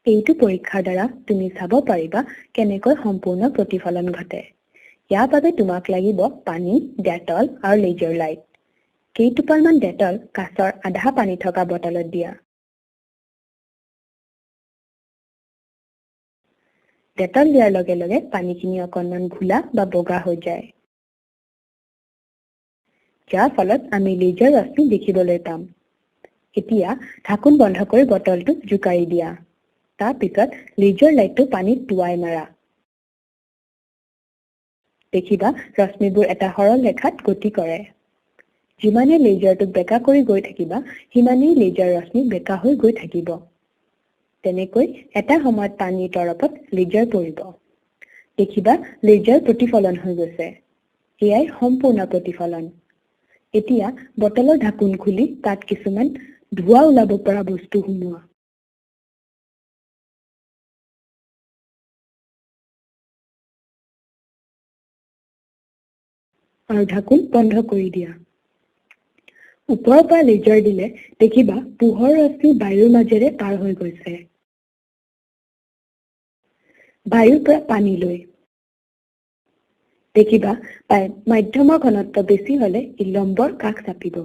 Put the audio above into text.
এইটো পৰীক্ষাৰ দ্বাৰা তুমি চাব পাৰিবা কেনেকৈ সম্পূৰ্ণ প্ৰতিফলন ঘটে। ইয়াৰ বাবে তোমাক লাগিব পানী, ডেটল আৰু লেজাৰ লাইট। কেইটোপালমান ডেটল কাঁচৰ আধা পানী থকা বটলত দিয়া। ডেটল দিয়াৰ লগে লগে পানীখিনি অকণমান ঘোলা বা বগা হৈ যায়, যাৰ ফলত আমি লেজাৰ ৰশ্মি দেখিবলৈ পাম। এতিয়া ঢাকোন বন্ধ কৰি বটলটো জোকাৰি দিয়া। তাৰ পিছত লেজাৰ লাইটটো পানীত টোৱাই মাৰা। দেখিবা ৰশ্মিবোৰ এটা সৰল ৰেখাত গতি কৰে। যিমানে লেজাৰটোক বেকা কৰি গৈ থাকিবা, সিমানেই লেজাৰ ৰশ্মি বেকা হৈ গৈ থাকিব। তেনেকৈ এটা সময়ত পানীৰ তৰপত লেজাৰ পৰিব। দেখিবা লেজাৰ প্ৰতিফলন হৈ গৈছে। এয়াই সম্পূৰ্ণ প্ৰতিফলন। এতিয়া বটলৰ ঢাকোন খুলি তাত কিছুমান ধোঁৱা ওলাব পৰা বস্তু সুমুওৱা। আৰু ঢাকোন বন্ধ কৰি দিয়া। ওপৰৰ পৰা লেজাৰ দিলে দেখিবা পোহৰ ৰশ্মি বায়ুৰ মাজেৰে পাৰ হৈ গৈছে। বায়ুৰ পৰা পানীলৈ দেখিবা মাধ্যমৰ ঘনত্ব বেছি হলে ই লম্বৰ কাষ চাপিব।